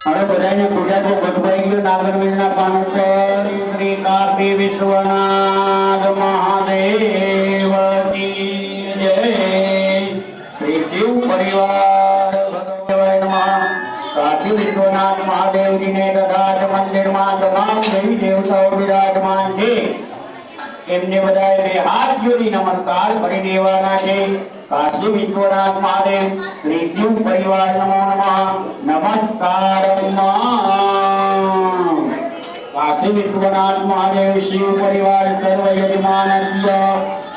હવે બધાને પૂજા તો ગોઠવાઈ ગયું નાગરવીરના પાન ઉપર શ્રી કાશી વિશ્વનાથ મહાદેવજી જય શ્રી શિવ પરિવાર ભગવાન કાશી વિશ્વનાથ મહાદેવજીને તથા મંદિરમાં તમામ દેવી દેવતાઓ વિરાજમાન છે એમને બધાએ બે હાથ જોડી નમસ્કાર કરી દેવાના છે। काशी विश्वनाथ महादेव श्री शिव परिवार नमो नमः नमस्कार। काशी विश्वनाथ महादेव शिव परिवार सर्व यजमान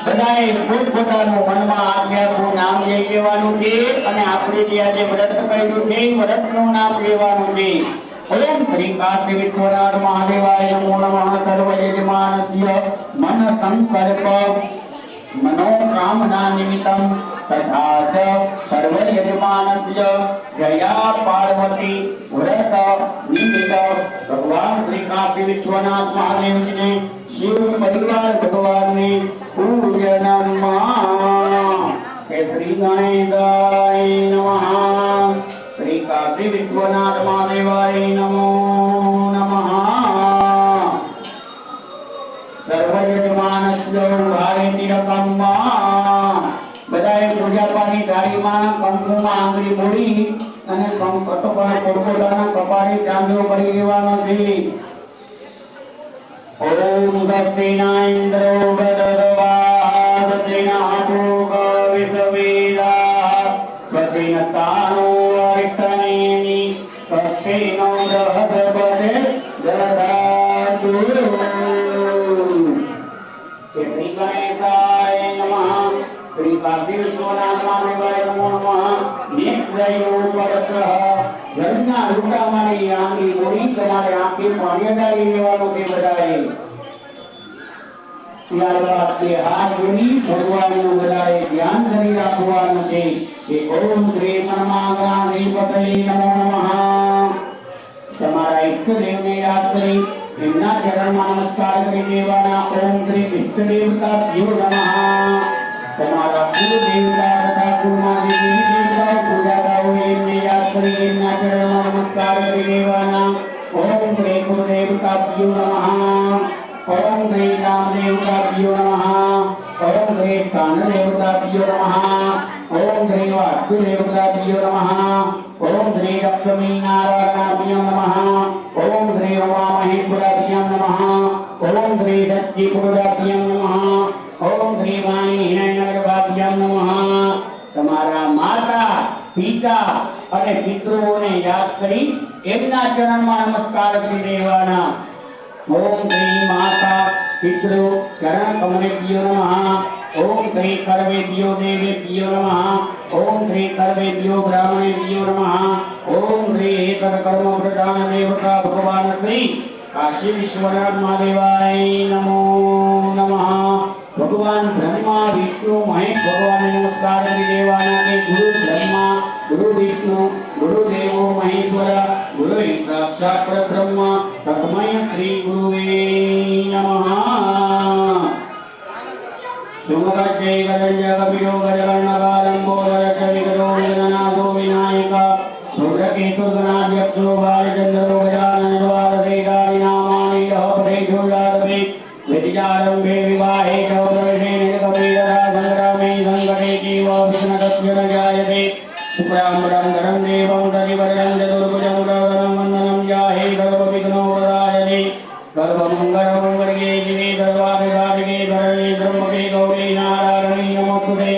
बधाए પોતપોતાનું મનમાં આજ્ઞાનું નામ લઈ લેવાનું છે અને આપણે જે આજે વ્રત કર્યું છે વ્રતનું નામ લેવાનું છે। ओम श्री काशी विश्वनाथ महादेवाय नमो नमः सर्व यजमान मन संकल्प मनोकामना निमित्तं तथा च सर्व यजमानस्य जया पार्वती व्रत निमित्त भगवान श्री काशी विश्वनाथ महादेव जी ने शिव परिवार भगवान ने पूजनम श्री गणेशाय नमः श्री काशी विश्वनाथ महादेवाय नमो नमः सर्व यजमानस्य भारती रकम्मा बधाए पूजा पानी थाळीમાં કંકુમાં આંગળી બોળી અને કટોકરા પોતપોતાના કપાળે ચાંદલો કરી લેવાનો છે। ઓમ દક્ષિણાઇન્દ્રો ગદર્વા દક્ષિણાતો કવિસવેલા સ્વસ્તિનતાનો અરિષ્ટનેમિ સ્વસ્તિનો દહદબદે દદાતુ। श्री गणेशाय नमः श्री काशी विश्वनाथ महादेवाय नमो नमः नेत्रयोपरतः घરના રૂટામાંની આંગળી બોળી તમારે આંખે પાણી અડાડી લેવાનું છે બધાએ। ત્યારબાદ તે હાથ જોડી ભગવાનનું બધાએ ધ્યાન કરી રાખવાનું છે કે ઓમ શ્રી પરમાત્માધિપતયે નમો નમઃ। તમારા ઈષ્ટદેવને યાદ કરી એમના ચરણમાં નમસ્કાર કરી દેવાના। ઓમ શ્રી ઇષ્ટદેવતાભ્યો નમઃ। તમારા કુલ દેવતા તથા કુળમાં જે દેવતાઓ પૂજાતા હોય એમને યાદ કરી એમના ચરણમાં નમસ્કાર કરી દેવાના। ઓમ શ્રી કુળદેવતાભ્યો નમઃ। ओम श्री रामदेवताभ्यो नमः। ओम श्री स्थानदेवताभ्यो नमः। ओम श्री वास्तुदेवताभ्यो नमः। ओम श्री लक्ष्मी नारायणाभ्यो नमः। ओम श्री उमामहेश्वराभ्यो नमः। ओम श्री दक्षिपुराभ्यो नमः। ओम श्री वाणी हिरण्यगर्भाभ्यो नमः। તમારા માતા પિતા અને પિતૃઓને યાદ કરી એમના ચરણમાં નમસ્કાર કરી દેવાના। ओम श्री माता पितृ चरण कमलेभ्यो नमः। ओम श्री सर्वेभ्यो देवेभ्यो नमः। ओम श्री सर्वेभ्यो ब्राह्मणेभ्यो नमः। ओम श्री एककर्म प्रधान देवता भगवान श्री काशी विश्वनाथ महादेवाय नमो नमः। भगवान ब्रह्मा विष्णु महेश भगवान नमस्कार करी देवाना के गुरु ब्रह्मा गुरु विष्णु गुरुदेवो महेश्वर गुरु साक्षात् परब्रह्म तस्मै श्री गुरुवे नमः। सुमगजय गजय कपिलो गजगर्णकालंबोदरचविकरो गणनाथो विनायक सूर्यकेतुर्गणाध्यक्षो बालचन्द्रो गजानन द्वादशेतानि नामानि लहपदेषु जातवे विद्यारम्भे विवाहे च प्रवेशे निर्गमे तथा सङ्ग्रामे सङ्कटे चैव विघ्नस्तस्य न जायते। शुक्लाम्बरं धरं देवं दधिवरं चतुर्भुजं प्रवरं वन्दनं जाहे सर्वविघ्नोपरायणे। सर्वमङ्गलमङ्गल्ये शिवे सर्वाभिसाधिके शरण्ये त्र्यम्बके गौरी नारायणी नमोस्तुते।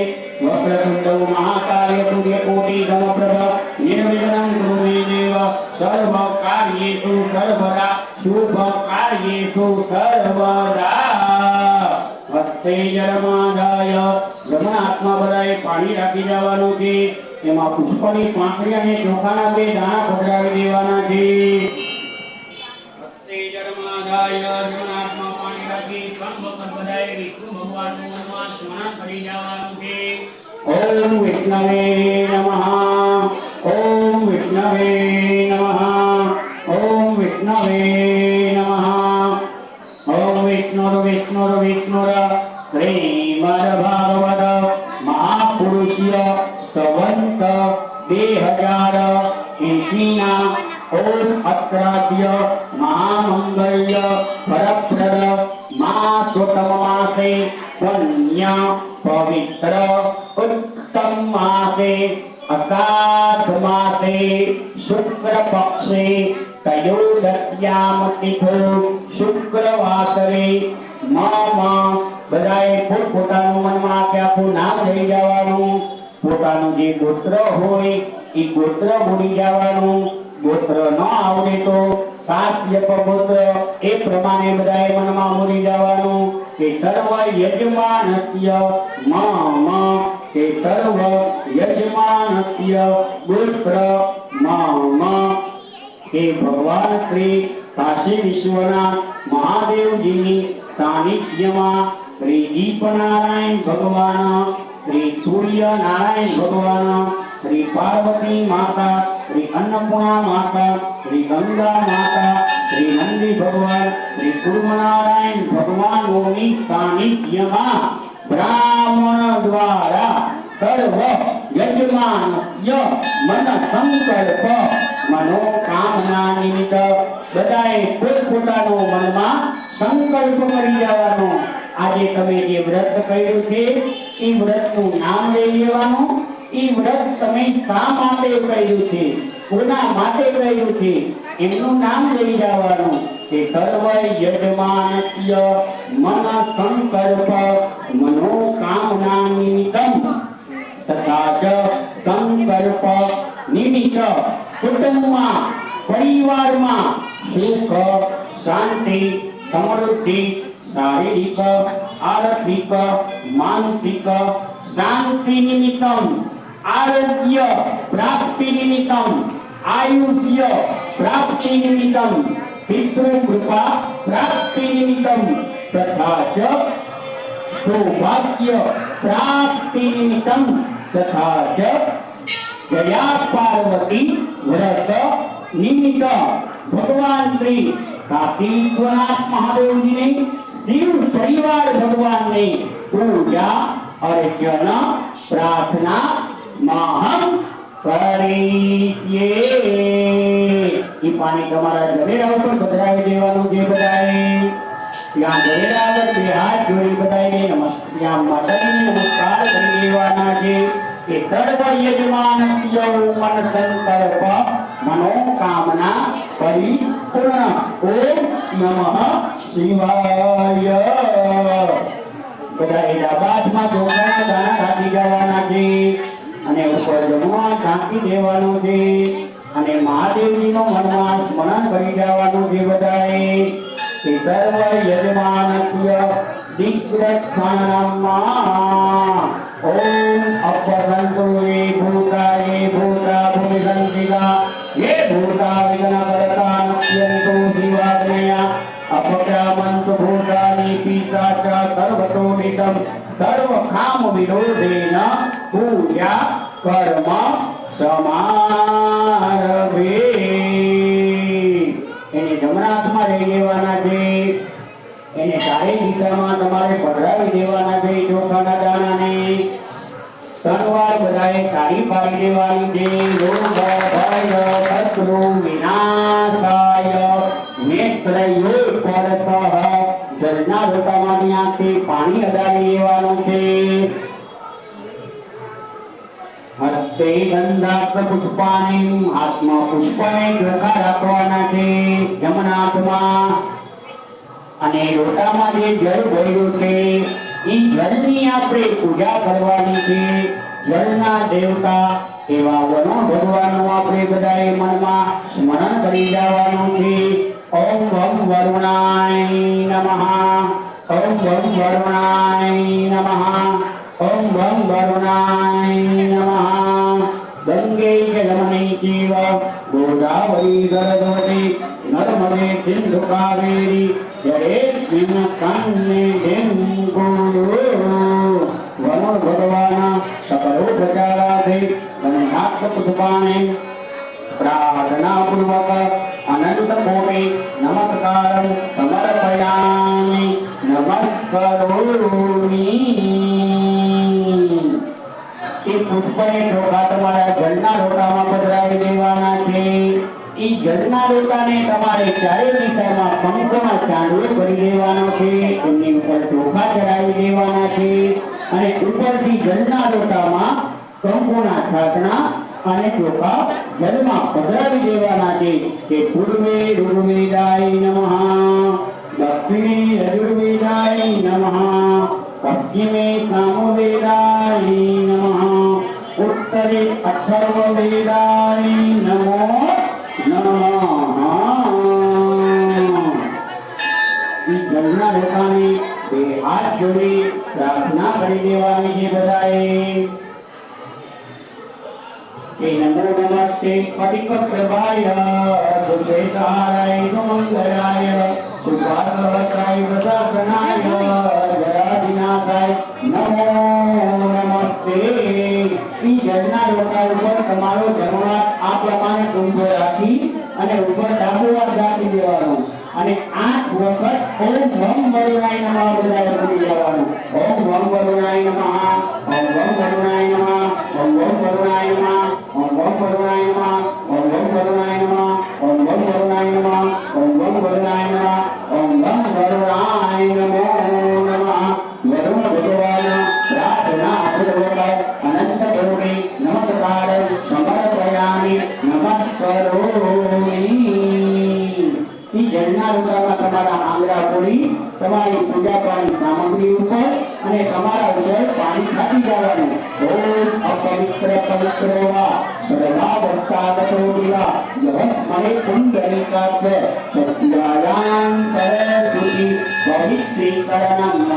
वक्रतुण्ड महाकाय सूर्यकोटिसमप्रभ निर्विघ्नं कुरु मे देव सर्वकार्येषु सर्वदा शुभकार्येषु सर्वदा। हस्ते जलमादाय जमनात्मा बधाए पाणी राखी जवानुं छे। एमां पुष्पनी પાંખડી અને ચોખાના બે દાણા પધરાવી દેવાના છે। હસ્તે જલમાદાય જમનાત્મા પાણી રાખી ત્રણ વખત બધાએ વિષ્ણુ ભગવાનનું નામ સ્મરણ કરી જવાનું છે। ओम विष्णवे नमः। ओम विष्णवे नमः। ओम विष्णवे नमः। ओम विष्णुर श्रीमद्भागवत महापुरुषीय संवत 2080 ના ओम अत्राद्य महामंगल्य फलप्रद मासोत्तम मासे पुण्य पवित्र उत्तम मासे अषाढ़ मासे शुक्ल पक्षे तयोदस्याम तिथो शुक्रवासरे मम બધાએ પોતાનું મનમાં કે આખું નામ લઈ જવાનું, પોતાનું જે ગોત્ર હોય એ ગોત્ર ભૂલી જવાનું, ગોત્ર ન આવડે તો સાત્યક ગોત્ર એ પ્રમાણે બધાએ મનમાં ભૂલી જવાનું કે સર્વ યજમાનસ્ય મમ કે સર્વ યજમાનસ્ય ગોત્ર મમ કે ભગવાન શ્રી કાશી વિશ્વનાથ મહાદેવજીની સાનિધ્યમાં श्री दीपनारायण भगवान, श्री सूर्य नारायण भगवान, श्री पार्वती माता, श्री अन्नपूर्णा माता, श्री गंगा माता, श्री नंदी भगवान, श्री कुर्मनारायण भगवान ओनी सानिध्यमा ब्राह्मण द्वारा सर्व यजमान मन संकल्प मनोकामना निमित्त बधाए पोतपोतानो मनमा संकल्प करी जवानो। આજે તમે જે વ્રત કર્યું છે એ વ્રતનું નામ લઈ લેવાનું, એ વ્રત તમે શા માટે કર્યું છે, કોના માટે કર્યું છે એમનું નામ લઈ જવાનું કે સર્વ યજમાનસ્ય મન સંકલ્પ મનોકામના નિમિત્તમ તથા ચ સંકલ્પ નિમિત્ત કુટુંબમાં પરિવારમાં સુખ શાંતિ સમૃદ્ધિ शारीरिक आर्थिक मानसिक शांति निमित्तम आरोग्य प्राप्ति निमित्तम आयुष्य प्राप्ति निमित्तम पितृ कृपा प्राप्ति निमित्तम तथा च सौभाग्य प्राप्ति निमित्तम तथा च जया पार्वती व्रत निमित्त भगवान श्री काशी विश्वनाथ महादेव जी ने शिव परिवार भगवान ने पूजा अर्चन प्रार्थना महम करीए। ई पानी તમારા જવેરા ઉપર પધરાવી દેવાનું છે બધાએ। ત્યાં જવેરા પર બે હાથ જોડી બધાએ ત્યાં માતાજીને નમસ્કાર કરી દેવાના છે કે સર્વ યજમાનસ્ય મન સંકલ્પ मनोकामना परिपूर्ण ओम नमः शिवाय। બધા ડાબાથમાં ચોખાના દાણા રાખી જવાના છે અને ઉપર જમવા ઢાંકી દેવાનું છે અને મહાદેવજીનો મનમાં સ્મરણ કરી જવાનું છે બધાએ કે સર્વ યજમાનસ્ય દિગ્રક્ષણમાં ओम अपरंतु ये भूताये भूता भूमिसंसिका ये भूता विघ्नकर्ता नश्यन्तु जीवाग्नया अपक्रामन्तु भूतानि पिशाचा सर्वतो मितं सर्वकाम विरोधेन पूजा कर्म समारभे। એને જમનાથમાં લઈ લેવાના છે, એને ચારે દિશામાં તમારે પધરાવી દેવાના છે ચોખાના દાણાને। ત્રણ બધાએ સારી પાડી દેવાની છે। રોગ ભય શત્રુ વિનાશાય નેત્રયો પરતઃ જળના લોટામાંની આંખથી પાણી અડાડી લેવાનું છે। હસ્તે ગંધાસ્ત્ર પુષ્પાની હાથમાં પુષ્પને ચોખા રાખવાના છે જમનાથમાં અને લોટામાં જે જળ ભર્યું છે એ જળની આપણે પૂજા કરવાની છે। જળના દેવતા એવા વનો ભગવાનનું આપણે બધાએ મનમાં સ્મરણ કરી જવાનું છે। ઓમ વમ વરુણાય નમઃ, ઓમ વમ વરુણાય નમઃ, ઓમ વમ વરુણાય નમઃ। ગંગે જલમની જીવ ગોદાવરી સરસ્વતી નર્મદે સિંધુ કાવેરી જળેસ્મિન સન્નિધિં વનો ભગવાન સકલોપચારાધે ગણનાથ પુષ્પાણે પ્રાર્થના પૂર્વક અનંત કોટિ નમસ્કારં સમર્પયામિ નમસ્કરોમિ। એ પુષ્પને ચોખા તમારા જળના લોટામાં પધરાવી દેવાના છે ઈ જળના લોટાને તમારે ચારે દિશામાં કંકુના ચાંદલો કરી દેવાનો છે, એમની ઉપર ચોખા ચડાવી દેવાના છે અને ઉપરથી જળના લોટામાં કંકુના છાંટણા અને ચોખા જળમાં પધરાવી દેવાના છે કે પૂર્વે ઋગ્વેદાય નમઃ, દક્ષિણે યજુર્વેદાય નમઃ, પશ્ચિમે સામવેદાય નમઃ, उत्तरे अथर्ववेदाय नमो नमः। इस जलना लोकाने બે હાથ જોડી પ્રાર્થના કરી દેવાની છે બધાએ કે નમો નમસ્તે પતિપત્રભાય સુખેતારાય સુમંગલાય સુભાસવત્રાય વદાસનાય જયાદિનાથાય નમો નમસ્તે। ઈ જળના લોટા ઉપર તમારો જમણો આ પ્રમાણે ઊંધો રાખી અને ઉપર ડાબો હાથ રાખી દેવાનો અને 8 વખત ઓમ વમ વરુણાય નમઃ બોલાય બોલી જવાનું। ઓમ વમ વરુણાય નમઃ, ઓમ વમ વરુણાય નમઃ, ઓમ વમ વરુણાય નમઃ, ઓમ વમ વરુણાય નમઃ, ઓમ વમ વરુણાય નમઃ, ઓમ વમ વરુણાય નમઃ, ઓમ વમ વરુણાય નમઃ, ઓમ વમ વરુણાય નમો નમઃ। વરુણ ભગવાન પ્રાર્થના પૂર્વક અનંત કોટી નમસ્કાર સમર્પયામિ નમસ્કરોમિ। ઈ જળના લોટામાં તમારા આંગળા બોલી તમારી પૂજા પાણી સામગ્રી ઉપર અને તમારા ઉજળ પાણી છાંટી જવાનું। ઓમ અપવિત્ર પવિત્ર વા સર્વાવસ્થાગતો દિવા યવસ્મરે પુંડરીકાભ સત્યાયાંતરસુતિ પવિત્રીકરણમ।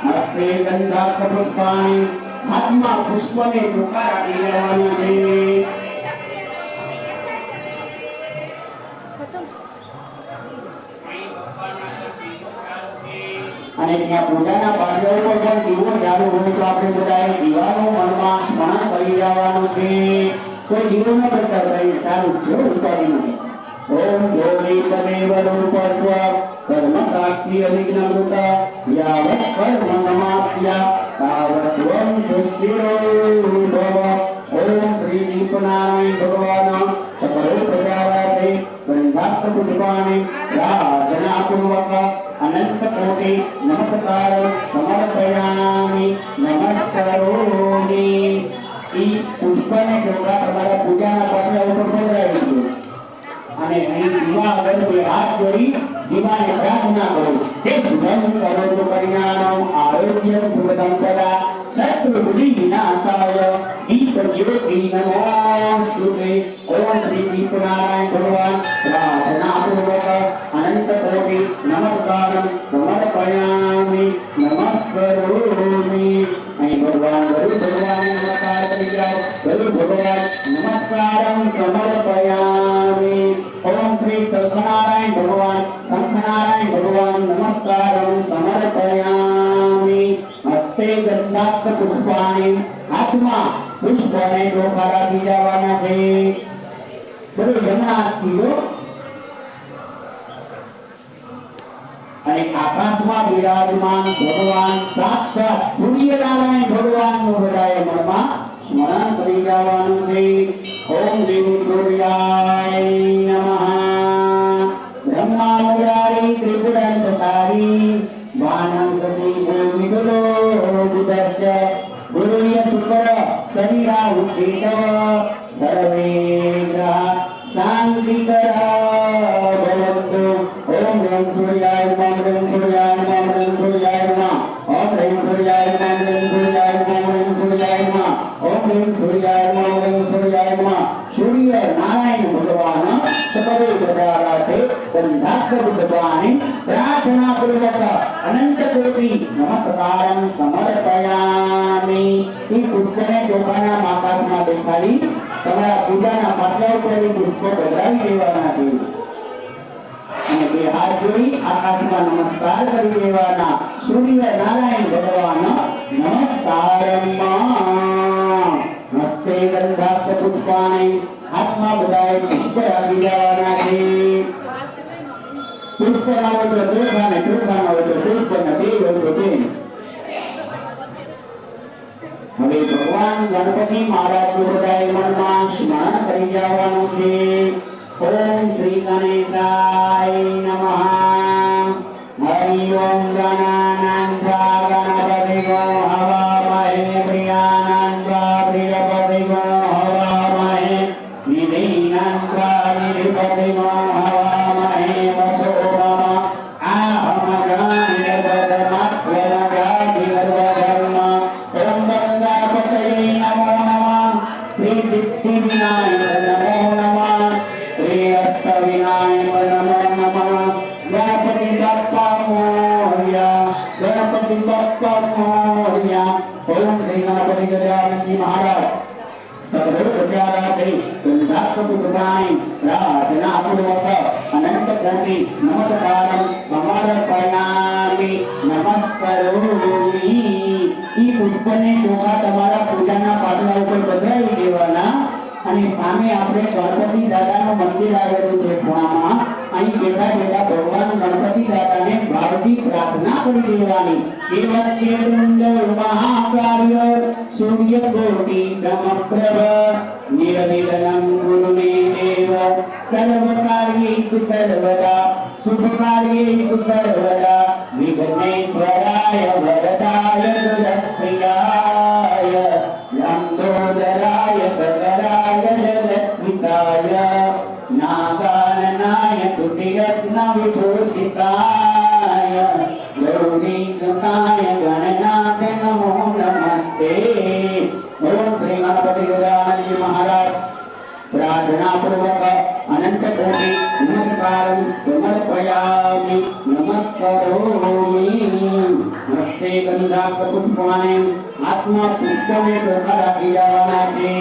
હસ્તે ગંધાક્ષ પુષ્પાણી, હાથમાં પુષ્પને ટૂંકા રાખી લેવાના છે અને ત્યાં પૂજાના પાત્ર ઉપર પણ દીવો ચાલુ હોય તો આપણે બધાએ દીવાનું મનમાં સ્મરણ કરી જવાનું છે। કોઈ દીવો ન કરતા હોય ચાલુ છે ઉપાડી નથી। ઓમ યોગી તદેવ રૂપસ્વ કર્મ સાક્ષી અવિઘ્નમૃત યાવત કર્મ નમાપ્યા તાવત ત્વં દુષ્ટિરો ભવ। ઓમ શ્રી દીપનારાયણ ભગવાન સકળો પ્રજારાતે ગંધાસ્ત્ર પુષ્પાણિ પ્રાર્થનાપૂર્વક અનંત કોટી નમસ્કાર સમર્પયામિ નમસ્કરોમિ। ઈ પુષ્પને ચોખા તમારા પૂજાના પાત્ર ઉપર પધરાવી દો અને અહીં દીવા આગળ હાથ જોડી દીવાને પ્રાર્થના કરો હે શુભમ કરોતુ પરિણામ આરોગ્ય સુખદમ સદા શત્રુબુદ્ધિ વિનાશાય દીપ જ્યોતિ નમોસ્તુતે। ઓમ શ્રી દીપનારાયણ ભગવાન પ્રાર્થના પૂર્વક અનંત કોટી નમસ્કાર સમર્પયામિ નમસ્કરોમિ। અહીં ભગવાન ગરુડ ભગવાનને નમસ્કાર કરી જાઓ। ગરુડ ભગવાન નમસ્કારમ સમર્પયામિ। ઓમ શ્રી શંખનારાયણ ભગવાન શંખનારાયણ ભગવાન નમસ્કારમ સમર્પયામિ। હસ્તે ગંધાસ્ત પુષ્પાણી, હાથમાં પુષ્પને ચોખા રાખી જવાના છે બધું જમણા હાથથી લો અને આકાશમાં બિરાજમાન ભગવાન સાક્ષાત સૂર્યનારાયણ ભગવાનનું બધાએ મનમાં સ્મરણ કરી જવાનું છે। ઓમ દેવી સૂર્યાય નમઃ, બ્રહ્મા મુરારી ત્રિપુરાંતકારી વાનં સતી ભૂમિગલો બુદ્ધસ્ય ગુરુય શુક્ર શરીરા ઉદ્ધિત સર્વે ગ્રહ શાંતિકરા ભવन्तु। ઓમ ह्रीं सूर्याय नमः, ह्रीं सूर्याय नमः, ह्रीं सूर्याय नमः, ओम ह्रीं सूर्याय नमः, ह्रीं सूर्याय नमः, ह्रीं सूर्याय नमः, ओम ह्रीं सूर्याय नमः, ह्रीं सूर्याय नमः। सूर्य नारायण भगवान सकले प्रजाराते गंधास्त्र पुष्पाणि प्रार्थना पूर्वक अनंत कोटि नमस्कारं समर्पयामि। ई पुष्पने ચોખાના આકાશમાં દેખાડી તમારા પૂજાના પાત્ર ઉપર પુષ્પો પધરાવી દેવાના છે અને બે હાથ જોડી આકાશમાં નમસ્કાર કરી દેવાના। સૂર્ય નારાયણ ભગવાન નમસ્કારમ। હસ્તે ગંધાસ્ત પુષ્પાણિ, હાથમાં બધાએ પુષ્પ રાખી દેવાના છે। પુષ્પ ના હોય તો ચોખા ને ચોખા ના હોય તો પુષ્પ ને તે હોય તો તે। હવે ભગવાન ભગવાન ગણપતિ મહારાજનું બધાએ મનમાં સ્મરણ કરી જવાનું છે. ઓમ શ્રી ગણેશાય નમઃ. હરિ ઓમ ગણાનાન્વા ગણપતિગો હવામહે પ્રિયાનાન્વા પ્રિયપતિગો હવામહે નિધિનાન્વા નિધિપતિગો હવામહે વસો મમ આહમ ગણાનિર્વદમાત્મનગાધિર્વધર્મ. ઓમ ગંગાપતયે નમો નમઃ. શ્રી સિદ્ધિવિનાયક નમો નમઃ. શ્રી અષ્ટવિનાયક નમો નમઃ. ગણપતિ બાપ્પા મોરયા, ગણપતિ બાપ્પા મોરયા. ઓમ શ્રી ગણપતિ ગજાનનજી મહારાજ સર્વ પ્રકારાથી ગંધાસ્પતિ પ્રદાય પ્રાર્થના પૂર્વક અનંત કોટિ નમસ્કારમ સમર્પયામિ નમસ્કારોમિ. ઈ પુષ્પને ચોખા તમારા પૂજાના પાટલા ઉપર પધરાવી દેવાના અને સામે આપણે ગણપતિ દાદાનું મંદિર આવેલું છે ખૂણામાં. અહીં બેઠા બેઠા ભગવાન ગણપતિ દાદાને ભાવથી પ્રાર્થના કરી દેવાની. એ વચ્ચે વૃંદ મહાકાર્ય સૂર્ય કોટિ સમપ્રભ નિરવિઘ્नं ગુરુ મે દેવ સર્વ કાર્યેષુ સર્વદા શુભ કાર્યેષુ સર્વદા વિઘ્નેશ્વરાય વરદાય સુરપ્રિયાય લંબોદરાય કરાય જગત્પિતાય નાગાનનાય તુતિરત્ન વિભૂષિતાય ગૌરીગણાય ગણનાથ નમો નમસ્તે. ઓમ શ્રી ગણપતિ ગજાનનજી મહારાજ પ્રાર્થના પૂર્વક અનંત કોટિ નમસ્કારમ સમર્પયામિ નમસ્કારોમિ. નમસ્તે ગંધા પુષ્પાને આત્મા પુષ્પને ચોખા રાખી જવાના છે.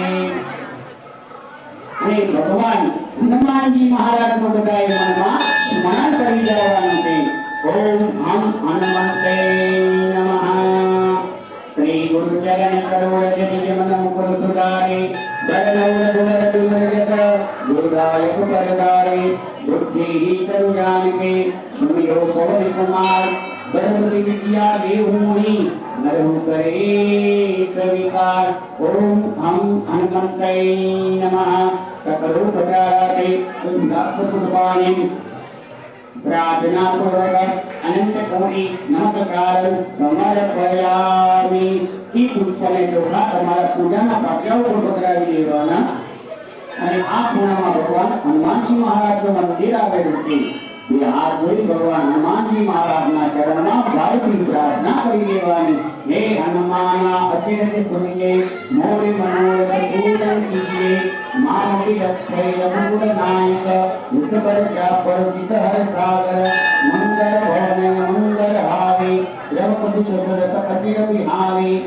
અને ભગવાન હનુમાનજી મહારાજનું બધાએ મનમાં સ્મરણ કરી જવાનું છે. ઓમ હમ હનુમંતે નમઃ. શ્રી ગુરુ ચરણ સરોજ નિજ મન મુકુર સુધારે દરનૌર ગુણ દુર્ગત દુર્ગાય સુપરદારે બુદ્ધિ તરુ જાનકે સુમિરો પવન કુમાર બરમતિ વિદ્યા દેવુની નરહુ કરે કવિકાર. ઓમ હમ હનુમંતે નમઃ. સકલો પ્રકારાતે ઉદ્ધાપુરવાણી પ્રાર્થના પૂર્વક અનંત કોટિ નમસ્કાર સમર્પયામિ. ઈ પુષ્પને ચોખા તમારા પૂજાના પાટિયા ઉપર પધરાવી દેવાના અને આ ખૂણામાં ભગવાન હનુમાનજી મહારાજનું મંદિર આવેલું છે. એ હાથ જોડી ભગવાન હનુમાનજી મહારાજના ચરણમાં ભાવથી પ્રાર્થના કરી દેવાની. હે હનુમાન અતિરથ સુનિએ મોરે મનોરથ પૂર્ણ કીજીએ માનવી રક્ષે રઘુકુલ નાયક વિષબર ચાપર વિષહર સાગર મંગળ ભવન મંગળ હારી દ્રૌપદી સુભદ્ર અતિર વિહારી.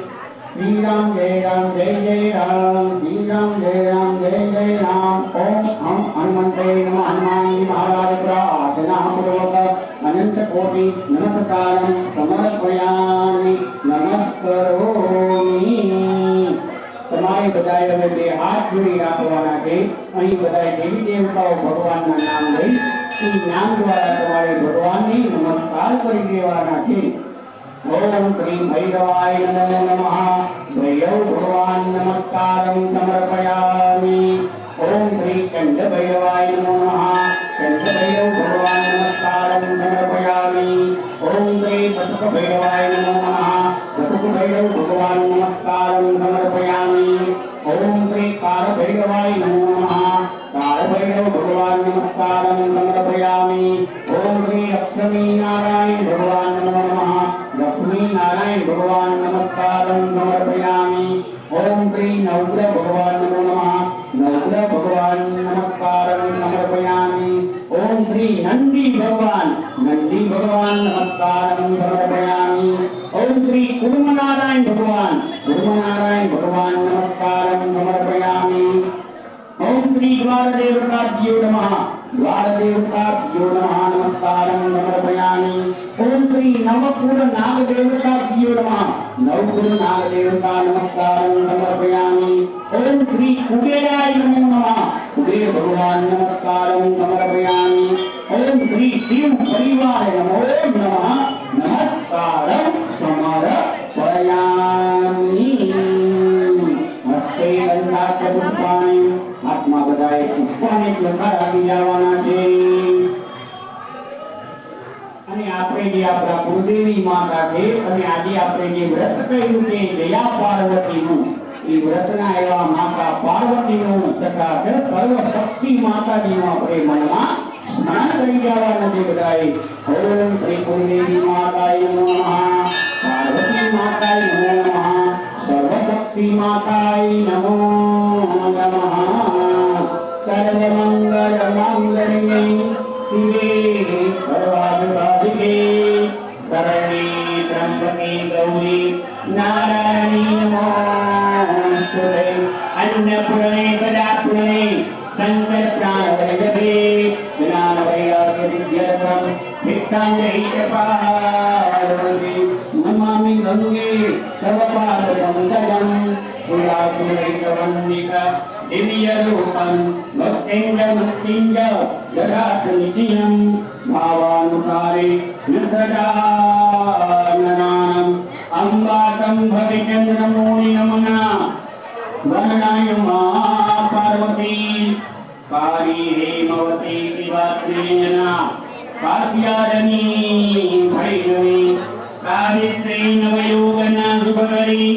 શ્રી રામ જય રામ જય જય રામ શ્રી રામ જય રામ જય જય રામ. ઓમ હમ હનુમંતે નમઃ. હનુમાનજી મહારાજ પ્રાર્થના પૂર્વક અનંત કોટિ નમસ્કારમ સમર્પયામિ નમસ્કારોમિ. તમારે બધાએ હવે બે હાથ જોડી રાખવાના છે. અહીં બધા દેવી દેવતાઓ ભગવાનના નામ લઈ એ નામ દ્વારા તમારે ભગવાનને નમસ્કાર કરી દેવાના છે. ઓમ શ્રી ભૈરવાય નમો નમઃ. ભૈરવ ભગવાન નમસ્કારમ સમર્પયામિ. ઓમ શ્રી ચંડ ભૈરવાય નમો નમઃ. ચંડ ભૈરવ ભગવાન નમસ્કારમ સમર્પયામિ. ઓમ શ્રી વસુક ભૈરવાય નમો નમઃ. વસુક ભૈરવ ભગવાન નમસ્કારમ સમર્પયામિ. ઓમ શ્રી કાર ભૈરવાય નમો નમઃ. કાર ભૈરવ ભગવાન નમસ્કારમ સમર્પયામિ. ઓમ શ્રી લક્ષ્મી નારાયણ ભગવાન નમો નમઃ. લક્ષ્મી નારાયણ ભગવાન નમસ્કારમ સમર્પયામિ. ઓમ શ્રી નવગ્રહ ભગવાન નમો નમઃ. નવગ્રહ ભગવાન નમસ્કારમ સમર્પયામિ. ઓમ શ્રી નંદી ભગવાન નમસ્કારમ સમર્પયામિ. ઓમ શ્રી કુર્મનારાયણ ભગવાન નમસ્કારમ સમર્પયામિ. ओम श्री द्वार देवताभ्यो नमः नमस्कारं समर्पयामि। ओम श्री नवपुर नाग देवताभ्यो नमः नमस्कारं समर्पयामि। ओम श्री कुबेराय नमो नमः कुबेर भगवान नमस्कारं समर्पयामि। ओम श्री शिव परिवार नमो नमः नमस्कारं समर्पयामि। મસ્તે ગંધાસ્ય પુષ્પાણિ આત્મા બધાએ પુષ્પાને લખાવી જવાના છે અને આપણે જે આપણા કુળદેવી માતા છે અને આજે આપણે જે વ્રત કર્યું છે જયા પાર્વતીનું એ વ્રતના એવા માતા પાર્વતીનું તથા સર્વ શક્તિ માતાજીનું આપણે મનમાં સ્મરણ કરી જવાના છે બધાએ ઓમ શ્રી કુળદેવી માતાય નમઃ પાર્વતી માતાય નમઃ સર્વશક્તિ માતાય નમો નમઃ સર્વમંગલ મંગલ્યે શિવે સર્વાર્થસાધિકે શરણ્યે ત્ર્યંબકે ગૌરી નારાયણી નમોસ્તુતે અન્નપૂર્ણે પદાપૂર્ણે સંકટ પ્રાણવલ્લભે જ્ઞાન વૈરાગ્ય વિદ્યાર્થમ ભિક્ષાં દેહિ પાર્વતી નમામિ ગંગે સર્વપાદપંકજં પુરાતુરૈકવન્નિકા દિવ્યરૂપં ભક્તિંજ મુક્તિંજ જરાસનિધિયં ભાવાનુસારે નૃતદાનનામ અંબાકં ભવિચંદ્રમોણિ નમના વર્ણાયુમા પાર્વતી કારી હેમવતી દિવાત્રેયના કાત્યાયની ભૈરવી સાવિત્રી નવયોગના શુભકરી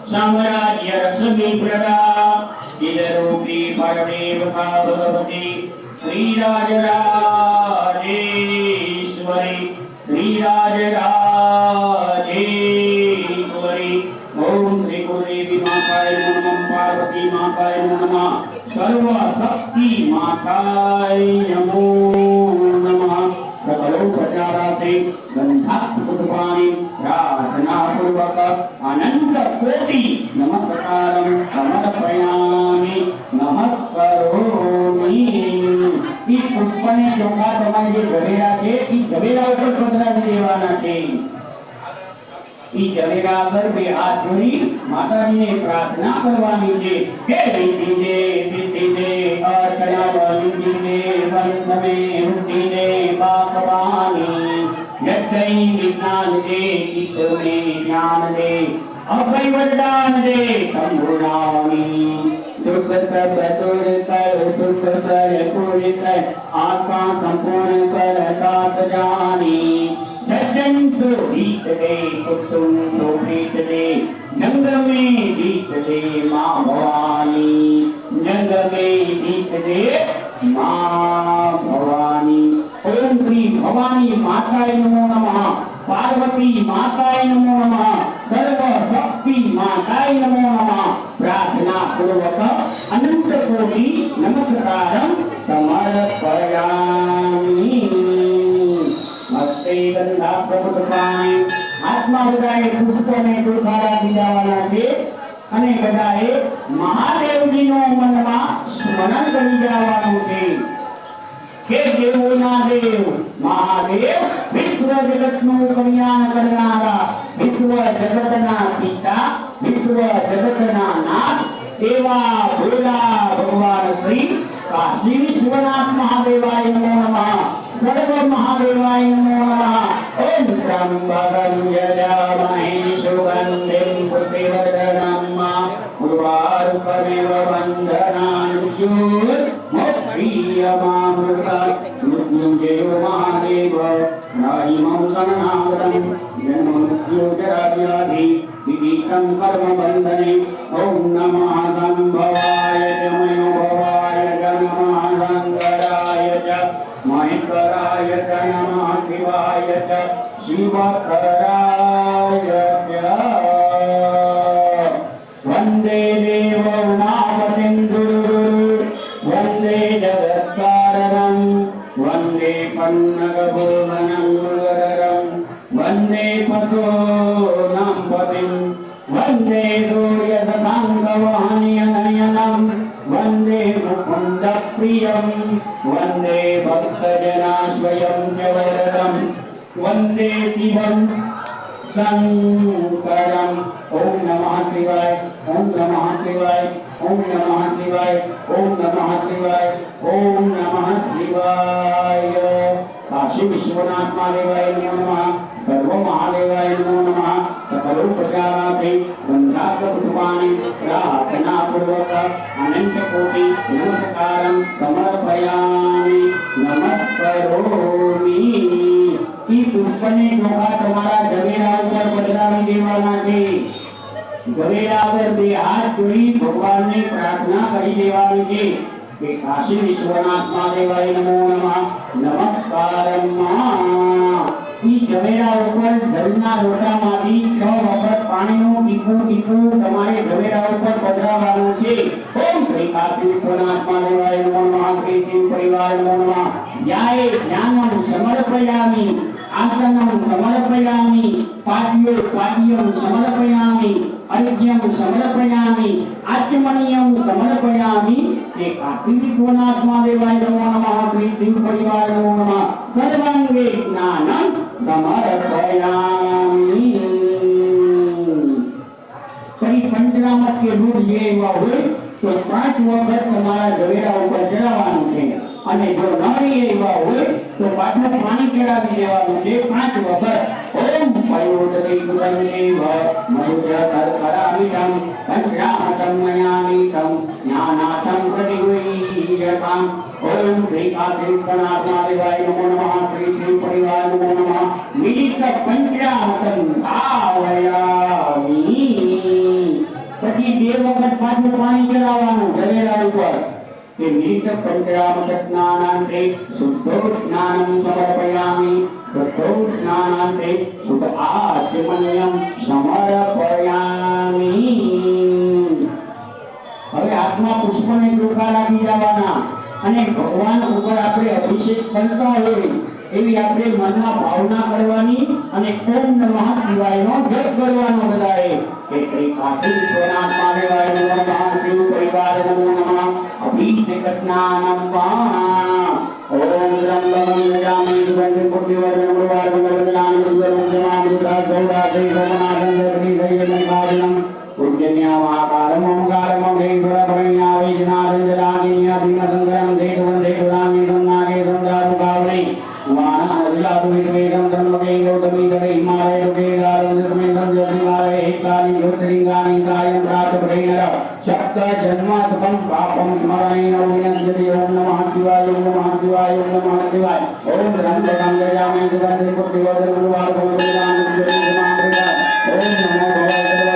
સામ્રાજ્ય રક્ષમી પ્રદા ઇદરૂપી પરદેવતા ભગવતી શ્રીરાજરાજેશ્વરી શ્રીરાજરાજેશ્વરી ઓમ શ્રી કુળદેવી માતાય નમઃ પાર્વતી માતાય નમઃ સર્વ શક્તિ માતાય નમો નમઃ સકલો પ્રચારાતે ગંધાત્મકૃપાણિ પ્રાર્થનાપૂર્વક અનંત કોટિ નમસ્કારં સમર્પયામિ નમસ્કરોમિ ઈ પુષ્પને ચોખા તમારે જે ઝવેરા છે ઈ ઝવેરા ઉપર પધરાવી દેવાના છે ઈ ઝવેરા પર બે હાથ જોડી માતાજીને પ્રાર્થના કરવાની છે કે રીતિને રીતિને અર્ચના રીતિને વંશમે રૂતિને પાકવાની યજ્ઞ વિજ્ઞાન દે ઈશ્વરને જ્ઞાન દે અભય વરદાન દે સંભુરામી દુઃખ સબ દૂર કર દુઃખ પર પૂરી કર આત્મા સંપૂર્ણ કર સાત જાની સજ્જન તો જીત દે કુટુંબ તો પ્રીત દે જંગ में जीत दे माँ भवानी जंग में जीत दे माँ भवानी ओम श्री भवानी माताय नमो नमः पार्वती माताय नमो नमः सर्व शक्ति माताय नमो नमः प्रार्थना पूर्वक अनंत कोटि नमस्कारं समर्पयामि मस्ते गंधाप्रभुतपाणि आत्मा बधाए पुष्पोने दुर्गाराधी जवाना છે અને બધાએ મહાદેવજીનો મનમાં સ્મરણ કરી જવાનું છે કે દેવોના દેવ મહાદેવ વિશ્વ જગતનું કલ્યાણ કરનારા વિશ્વ જગતના પિતા વિશ્વ જગતના નાથ એવા ભોળા ભગવાન શ્રી કાશી વિશ્વનાથ મહાદેવાય નમો નમઃ સર્વ મહાદેવાય નમો નમઃ ઓમ ત્રંબકં યજામહે સુગંધિં પુષ્ટિવર્ધનમ ઉર્વારુકમેવ વંદનાનુર્મોક્ષીયમામૃત મૃત્યુંજયો મહાદેવ નાહિમં શરણાગતં જન્મમૃત્યુજરાવ્યાધિ વિગીतं કર્મબંધને ઓમ નમઃ સંભવાય ચ મયોભવાય ચ નમઃ શંકરાય ચ મહેશ્વરાય ચ નમઃ શિવાય ચ શિવકરાય ચ વંદે દેવોનાપતિં વંદે જગત્કારણં વંદે પન્નગભુવनं મુરરં વંદે પદોનાં પતિં વંદે સૂર્યશશાંકવાહનયનયनं વંદે મુકુંદપ્રિયં વંદે ભક્તજનાશ્વયં ચ વરદં વંદે શિવં શંકરં ઓમ નમઃ શિવાય ઓમ નમઃ શિવાય ઓમ નમઃ શિવાય ઓમ નમઃ શિવાય ઓમ નમઃ શિવાય કાશી વિશ્વનાથ મહાદેવાય નમઃ सर्व महादेवाय नमो नमः सकलोपचाराते गंधापुष्पाणि प्रार्थनापूर्वक अनंतकोटि नमस्कारं समर्पयामि नमस्करोमि। ई पुष्पने ચોખા તમારા જવેરા ઉપર પધરાવી દેવાના છે। જવેરા પર બે હાથ જોડી ભગવાનને પ્રાર્થના કરી દેવાની છે કે કાશી વિશ્વનાથ મહાદેવાય નમો નમઃ નમસ્કારમ। ई जवेरा ऊपर जलना लोटामांथी 6 वखत पाણીનું ટીપું ટીપું તમારે जवेरा ઉપર પધરાવવાનું છે। ओम श्री काशी विश्वनाथ महादेवाय नमो नमः श्री शिव परिवार नमो नमः। ध्याये ध्यानं समर्पयामि आसनं समर्पयामि पाद्यं समर्पयामि अर्घ्यं समर्पयामि आचमनीयं समर्पयामि। हे काशी विश्वनाथ महादेवाय नमो नमः श्री शिव परिवार नमो नमः। सर्वांगे स्नानं समर्पयामि। कई पंचनामत के रूप ये हुआ हुए तो 5 वखत તમારા જવેરા ઉપર ચડાવવાનું છે અને જો ન એવા હોય તો પાછું પાણી ચડાવી દેવાનું છે 5 વખત। ઓમ પયોદરી ગુરંદેવ મયુજ કરકરામિતં પંચામૃતં મયામિતં જ્ઞાનાથં પ્રતિગુહ્યતામ। ओम श्री काशी विश्वनाथ महादेवाय नमो नमः श्री शिव परिवार नमो नमः। मिलित पंचामृतं भावयामि। પછી 2 વખત પાછું પાણી ચડાવવાનું જવેરા ઉપર કે મિલિત પંચામૃત સ્નાનાંતે શુદ્ધો સ્નાनं સમર્પયામિ શુદ્ધો સ્નાનાંતે શુદ્ધ આચમન્યં સમર્પયામિ। હવે હાથમાં પુષ્પને ચોખા રાખી જવાના અને ભગવાન ઉપર આપણે અભિષેક કરતા હોય એવી આપણે મનમાં ભાવના કરવાની અને ઓમ નમઃ શિવાયનો જપ કરવાનો બધાએ કે શ્રી કાશી વિશ્વનાથ મહાદેવાય નમો નમઃ શિવ પરિવાર નમો નમઃ અભિષેક સ્નાનમ ઓમ રંગમં ગજામિ સુગંધિ પુષ્ટિવર્ધન ગુરુવાર વંદનાન ગુરુવરં જમામૃતા ગૌરાજય રમણાનંદ શ્રી જયમનિકાદિનં पूजन्या महाकालम ओंकारम देवरा भैया वैजनारंजरागिन्या भीमसंगरम देववंदे गुरामी गंगागे गंगारु कावणे वाना विलादु विवेदम धर्मके गौतमी दरे हिमालय लोके गारंजमेंद्रम ज्योतिर्मालय हेकानि ज्योतिर्लिंगानि कायं प्रातभैनर सप्त जन्मात्मकं पापं स्मरणेन विनश्यति। ओम नमः शिवाय ओम नमः शिवाय ओम नमः शिवाय। ओम रंगं गजामि सुगंधि पुष्टिवर्धन गुरुवार भगवतां ज्योतिर्मामृता। ओम नमो भगवते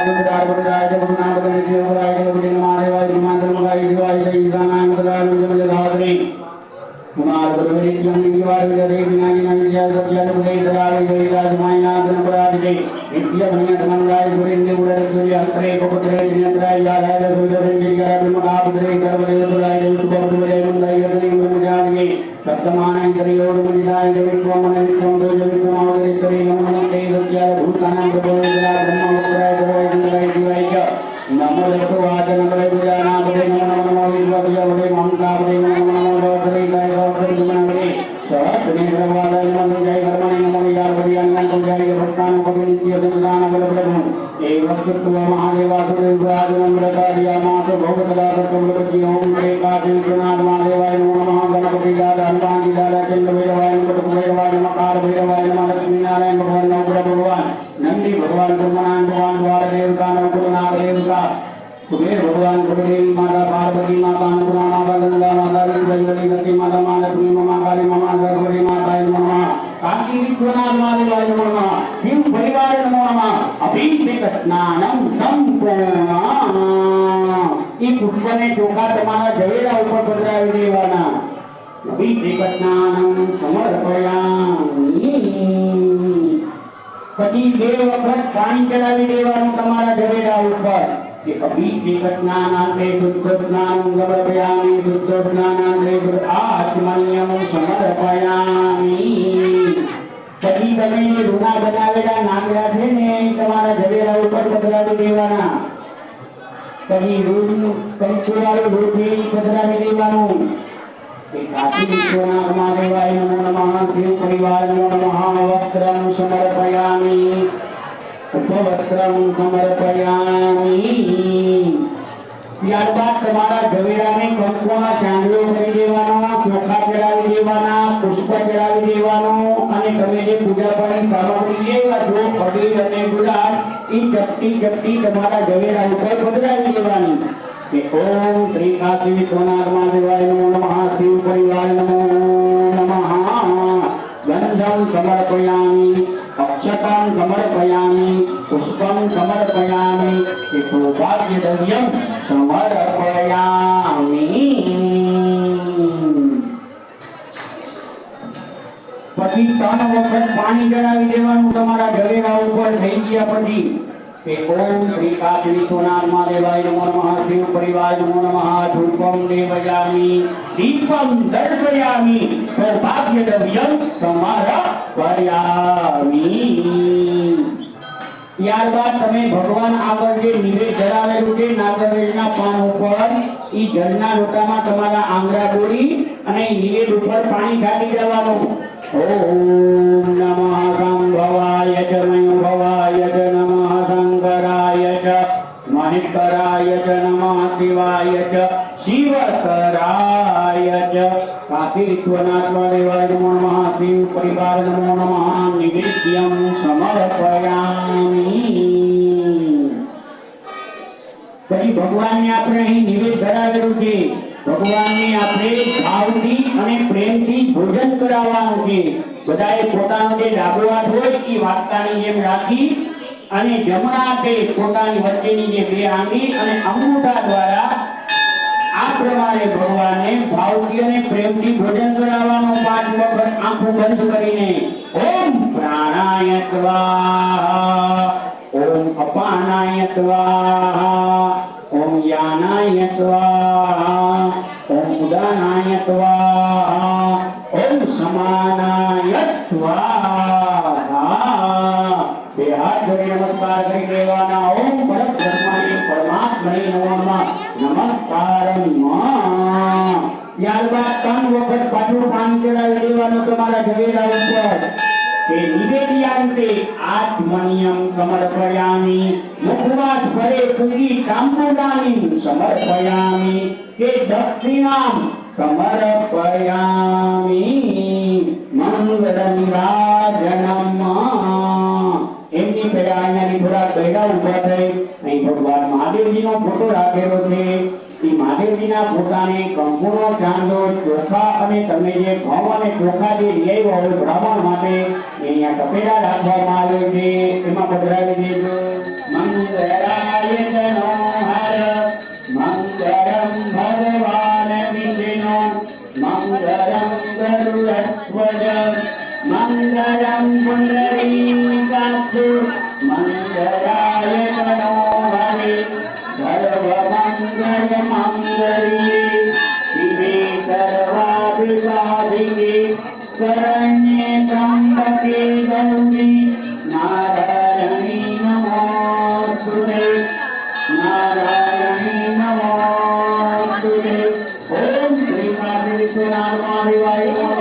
कुबेर भगवान कुबेरी माता पार्वती माता अन्नपूर्णा माता गंगा माता लक्ष्मी लक्ष्मी माता महालक्ष्मी माता काली माता गौरी माता नमः। काशी विश्वनाथ महादेवाय नमो नमः। शिव परिवार नमो नमः। अभिषेक स्नानं संपूर्ण। ई पुष्पने ચોખા તમારા જવેરા ઉપર પધરાવી દેવાના। અભિષેક સ્નાनं સમર્પયામિ। પછી 2 વખત પાણી ચડાવી દેવાનું તમારા જવેરા ઉપર। अभिषेक स्नानान्ते शुद्ध स्नानं समर्पयामि शुद्ध स्नानान्ते शुद्ध आचमनीयं समर्पयामि। પછી તમે રૂના બનાવેલા નાગરા છે ને તમારા જવેરા ઉપર પધરાવી દેવાના। પછી રૂ કંચુરાળું રૂથી પધરાવી દેવાનું। काशी विश्वनाथ महादेवाय नमो नमः शिव परिवार नमो नमः। वस्त्रं समर्पयामि उपवस्त्रं समर्पयामि। ત્યારબાદ તમારા જવેરાને કંકુના ચાંદલો કરી દેવાનો, ચોખા ચડાવી દેવાના, પુષ્પ ચડાવી દેવાનું અને અને તમે જે પૂજા પાઠની સામગ્રી લેવા છો અબીર અને ગુલાલ ઈ જપતી તમારા જવેરા ઉપર પધરાવી દેવાની કે ઓમ શ્રી કાશી વિશ્વનાથ મહાદેવાય નમો નમઃ શિવ પરિવાર નમો નમઃ ગંધમ સમર્પયામિ અક્ષતમ સમર્પયામિ પુષ્પમ સમર્પયામિ કે સૌભાગ્ય દ્રવ્યમ સમર્પયામિ પછી 3 વખત પાણી ચડાવી દેવાનું તમારા જવેરા ઉપર થઈ ગયા પછી કે ઓમ શ્રી કાશી વિશ્વનાથ મહાદેવાય નમો નમઃ શિવ પરિવાર નમો નમઃ ધૂપમ દેવયામિ દીપમ દર્શયામિ સૌભાગ્ય દ્રવ્યમ સમર્પયામિ ત્યારબાદ તમે ભગવાન આગળ જે નિવેદ ધરાવેલું છે નાગવેલના પાન ઉપર ઈ જળના લોટામાં તમારા આંગળા બોળી અને નિવેદ ઉપર પાણી છાંટી દેવાનું ઓમ નમઃ સંભવાય ચ મયુભવાય ચ નમઃ શંકરાય ચ મહેશ્વરાય ચ નમઃ શિવાય ચ શિવકરાય ચ કાશી વિશ્વનાથ મહાદેવાય નમો નમઃ શિવ પરિવાર નમો નમઃ નિવેદ્યમ સમર્પયામિ પછી ભગવાનને આપણે અહીં નિવેદ ધરાવેલું છે ભગવાનને આપણે ભાવથી અને પ્રેમથી ભોજન કરાવવાનું છે બધાએ પોતાનો જે ડાબો હાથ હોય એ વાટકાની જેમ રાખી અને જમણા હાથે પોતાની વચ્ચેની જે બે આંગળી અને અંગૂઠા દ્વારા આ પ્રમાણે ભગવાનને ભાવથી અને પ્રેમથી ભોજન કરાવવાનું 5 વખત આંખો બંધ કરીને ઓમ પ્રાણાય સ્વાહા ઓમ અપાનાય સ્વાહા ઓમ યાનાય સ્વાહા ઓમ ઉદાનાય સ્વાહા ઓમ સમાનાય સ્વાહા બે હાથ જોડી નમસ્કાર કરી દેવાના ઓમ પરબ્રહ્મણે પરમાત્મને નમો નમઃ નમસ્કારમ ત્યારબાદ 3 વખત પાછું પાણી ચડાવી દેવાનું તમારા જવેરા ઉપર કે નિવેદ્યાંતે આત્મનિયમ સમર્પયામિ મુખવાસ ભરે પૂગી તાંબૂલાની સમર્પયામિ કે દક્ષિણામ સમર્પયામિ મંગળ નિરાજનમ એમની પહેલા અહીંયાની થોડા બેડા ઉભા થઈ અહીં ભગવાન મહાદેવજીનો ફોટો રાખેલો છે એ મહાદેવજીના ફોટાને કંકુનો ચાંદો ચોખા અને તમે જે ઘઉં અને ચોખા જે લઈ આવ્યા હોય બ્રાહ્મણ માટે અહીંયા તપેલા રાખવામાં આવે છે એમાં પધરાવી દેજો મંગળાય તનો હર મંગળમ ભગવાન વિષ્ણુ મંગળમ ગરુડધ્વજ મંગળમ પુંડરીકાક્ષ મંગળાય તનો હરિ સર્વમંગલમંગલી શિવે સર્વાભિસાધિકે શરણ્યે ત્રંબકે ગૌરી નારાયણી નમોસ્તુતે નારાયણી નમોસ્તુતે ઓમ શ્રી કાશી વિશ્વનાથ મહાદેવાય નમઃ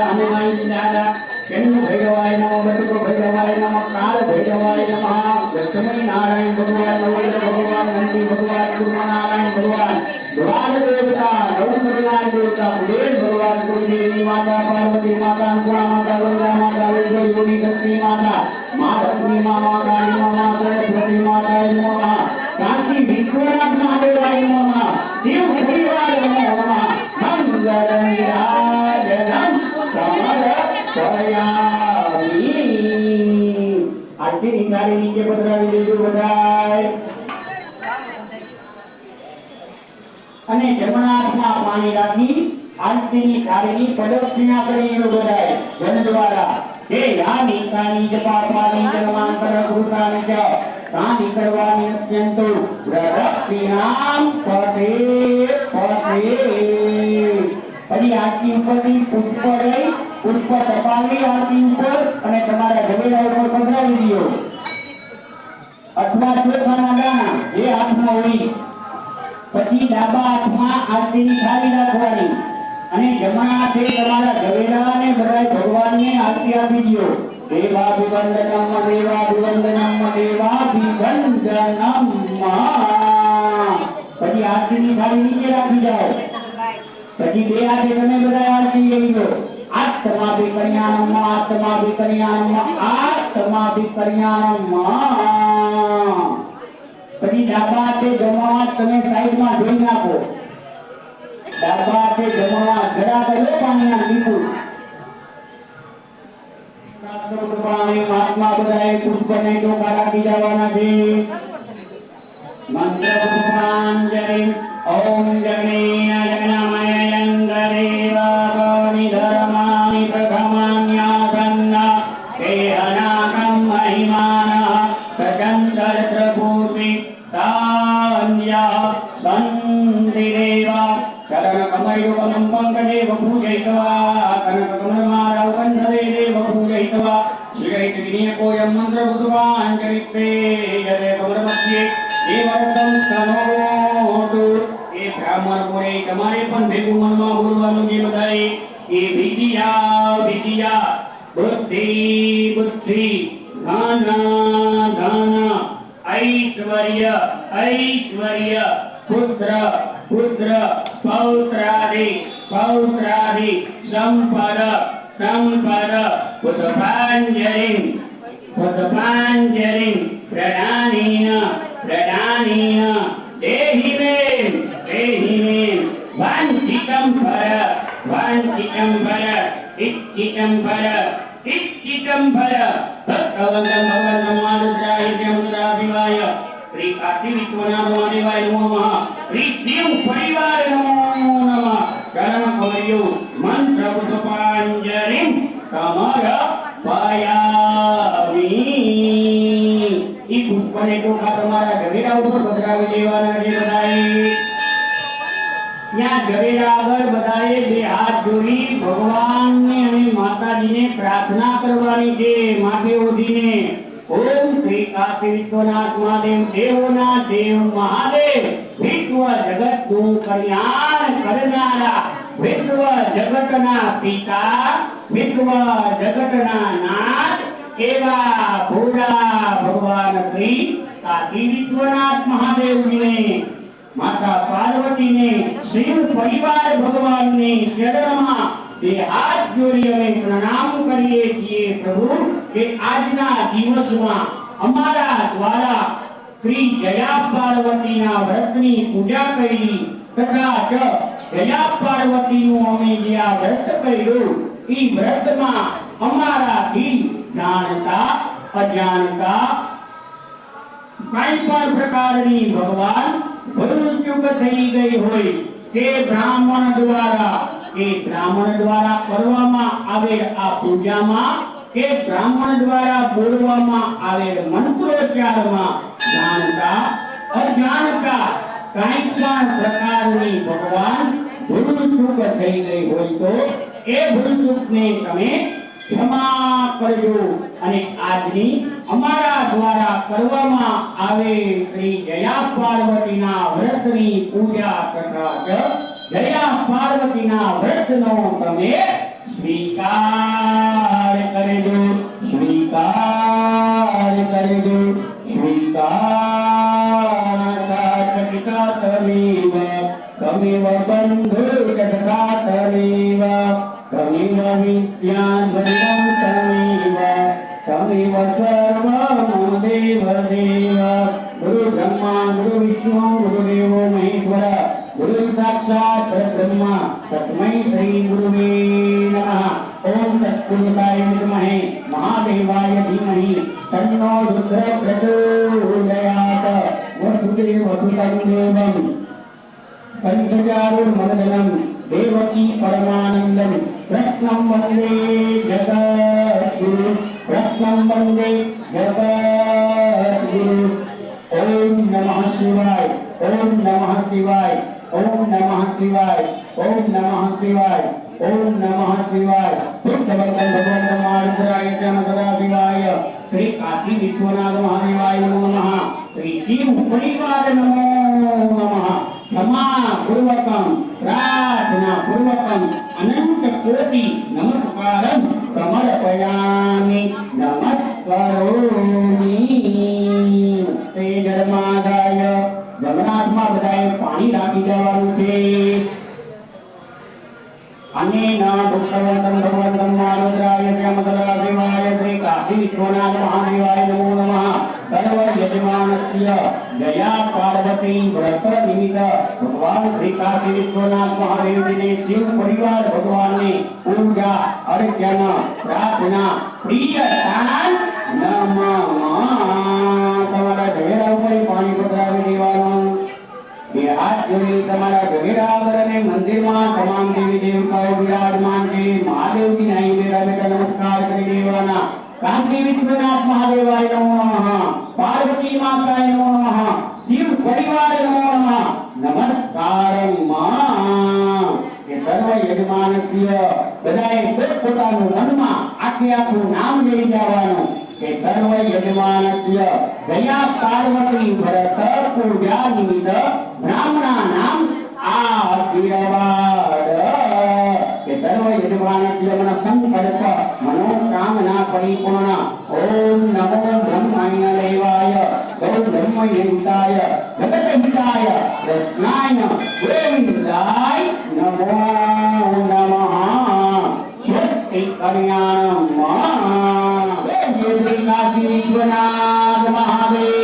હનુમાન દાદા કેન્દ્ર ભૈરવાય નમઃ બટુકો ભૈરવાય નમઃ કાળ ભૈરવાય નમઃ લક્ષ્મી નારાયણ ભગવાન નવગ્રહ ભગવાન નંદી ભગવાન નારાયણ ભગવાન દ્વાર દેવતા નવગ્રહ દેવતા ઉદય ભગવાન ગુરુદેવની માતા પાર્વતી માતા અંકુરા માતા ગંગા માતા યોગી લક્ષ્મી માતા મા લક્ષ્મી માતા કાળી માતા સરસ્વતી માતા નમઃ કાશી વિશ્વનાથ મહાદેવાય નમઃ શિવ પરિવાર નમઃ મંગળ નિરાજનમ સમર્પયામિ આરતી નિકાળી નીચે પધરાવી દેજો બધાય અને જમણા હાથમાં પાણી રાખી આરતીની થાળીની પ્રદક્ષિણા કરી લો બધાય જન દ્વારા હે યાની કાની જપાપાની જન્માંતર કૃતાની ચ કાની કરવાની અત્યંતો પ્રદક્ષિણામ પતે પછી આરતી ઉપરથી પુષ્પ લઈ પુષ્પ તપાવી આરતી ઉપર અને તમારા જવેરા ઉપર પધરાવી દો અથવા ચોખાના દાણા જે હાથમાં હોય પછી ડાબા હાથમાં આરતીની થાળી રાખવાની અને જમણા હાથે તમારા જવેરા અને બધા ભગવાનને આરતી આપી દો દેવાભિવંદનમ દેવાભિવંદનમ દેવાભિવંદનમ પછી આરતીની થાળી નીચે રાખી જાઓ પછી બે હાથે તમે બધા આરતી લઈ લો આત્માભિકર્યાનમ આત્માભિકર્યાનમ આત્માભિકર્યાનમ પછી ડાબા હાથે જમવા તમે સાઈડમાં જોઈ નાખો ડાબા હાથે જમવા જરા કરો પાણીના લીધું મહાત્મા બધાએ પુષ્પને ટોકા રાખી જવાના છે મંત્ર પુષ્પાંજલિ ઓમ જગનેય જગનામય યંગદેવાગોનિ ધર્માનિ પ્રથમાન્યાગન્ના કેહનાકં મહિમાનઃ પ્રચંડરત્રભૂતિ તાન્યા સંતિદેવા ચરણકમયુગમં પંકજેવ પૂજયિત્વા કનકકમલમાલૌકંધરેદેવ પૂજયિત્વા શ્રીગૈતવિનિયકોऽयं મંત્રબુદ્ધવાञ्चरित्रे यदे कमलमध्ये देवर्तं तनोतु એ બ્રાહ્મણ બોલે તમારે પણ ભેગું મનમાં બોલવાનું જે બધાએ એ વિદ્યા બુદ્ધિ ધન ઐશ્વર્ય પુત્ર પૌત્રાદિ સંપદ પુષ્પાંજલિ પ્રદાનેન દેહિ મે વાંఛితం ફલ इच्छितं फल भक्तवंदं भगवन्तं मारुद्राय जमुद्राभिवाय श्री काशी विश्वनाथ महादेवाय नमो नमः श्री देव परिवार नमो नमः चरण कमलियो मंत्र पुष्पांजलि समर्पयामि ई पुष्पने टोका તમારા ગવેરા ઉપર પધરાવી દેવાના છે બધાએ ત્યાં ગવેરા આગળ બધાએ બે હાથ જોડી ભગવાનને અને માતાજીને પ્રાર્થના કરવાની છે માથે ઓઢીને ઓમ શ્રી કાશી વિશ્વનાથ મહાદેવ દેવોના દેવ મહાદેવ વિશ્વ જગતનું કલ્યાણ કરનારા વિશ્વ જગતના પિતા વિશ્વ જગતના નાથ એવા ભોળા ભગવાન શ્રી કાશી વિશ્વનાથ મહાદેવજીને माता पार्वती ने शिव परिवार भगवान ने चरणમાં બે હાથ જોડી અમે પ્રણામ કરીએ છીએ પ્રભુ કે આજના દિવસમાં અમારા દ્વારા શ્રી જયા પાર્વતીના વ્રતની પૂજા કરી તથા જયા પાર્વતીનું અમે જે આ વ્રત કર્યું એ વ્રતમાં અમારાથી જાણતા અજાણતા કઈ પણ પ્રકારની ભગવાન ભૂલ ચૂક થઈ ગઈ હોય તે બ્રાહ્મણ દ્વારા કરવામાં આવેલ આ પૂજામાં કે બ્રાહ્મણ દ્વારા બોલવામાં આવેલ મંત્રોચ્ચારમાં જાણતા અજાણતા કઈ પણ પ્રકારની ભગવાન ભૂલ ચૂક થઈ ગઈ હોય તો એ ભૂલ ચૂકને તમે ક્ષમા કરજો અને આજની અમારા દ્વારા કરવામાં આવે શ્રી જયા પાર્વતીના વ્રતની પૂજા તથા જયા પાર્વતીના વ્રતનો તમે સ્વીકાર કરજો સ્વીકારતાચકિતાતમેવ તમેવ બંધુ જગતાતમેવ तमेव विद्याधरं तमेव सर्वं देव गुरु ब्रह्मा गुरु विष्णु गुरुदेवो महेश्वर गुरु साक्षात् परब्रह्म तस्मै श्री गुरुवे नमः ओम तत्पुरुषाय विद्महे महादेवाय धीमहि तन्नो रुद्र प्रचोदयात् वसुदेव वसुतं देवं पंचचारुर्मण्डलं देवकी परमानंदं कृष्णं वन्दे जगद्गुरु ओम नमः शिवाय ओम नमः शिवाय ओम नमः शिवाय ओम नमः शिवाय ओम नमः शिवाय बुद्धवंदं भगवन्तं मारुद्राय जमदग्निवाय श्री काशी विश्वनाथ महादेवाय नमो नमः श्री शिव परिवार नमो नमः क्षमा पूर्वकं प्रार्थना पूर्वकं अनंत कोटि नमस्कारं समर्पयामि नमस्करोमि ते धर्मादाय जगन्नाथમાં બધાએ પાણી રાખી દેવાનું છે अनेन भुक्तवन्तं भगवन्तं मारुद्राय त्र्यम्बकदेवाय श्री काशी विश्वनाथ महादेवाय नमो नमः। सर्व यजमानस्य जया पार्वती व्रत निमित्त भगवान श्री काशी विश्वनाथ महादेव जी ने शिव परिवार भगवान ने पूजा अर्चना प्रार्थना प्रिय दान नमः। તમારા જવેરા ઉપર પાણી પધરાવી દેવાનું। એ હાથ જોડી તમારા જવેરા આગળ મંદિરમાં તમામ દેવી દેવતાઓ વિરાજમાન છે। મહાદેવજીને અહીં બેઠા બેઠા નમસ્કાર કરી દેવાના। કાશી વિશ્વનાથ महादेवाय नमो नमः, पार्वती माताय नमो नमः, शिव परिवार नमो नमः। नमस्कारं એ સર્વ યજમાનસ્ય બધાએ પોતપોતાનું મનમાં આખે આખું નામ લઈ જવાનું કે સર્વ યજમાનસ્ય જયા પાર્વતી ભરત પૂજા નિમિત્ત બ્રાહ્મણા નામ આશીર્વાદ કે સર્વ યજમાનસ્ય મન સંકલ્પ मनोकामना परिपूर्ण। ओम नमो ब्रह्मण्य देवाय गौ ब्रह्महिताय जगद्हिताय कृष्णाय गोविंदाय नमो नमः। शक्ति कल्याणम श्री काशी विश्वनाथ महादेव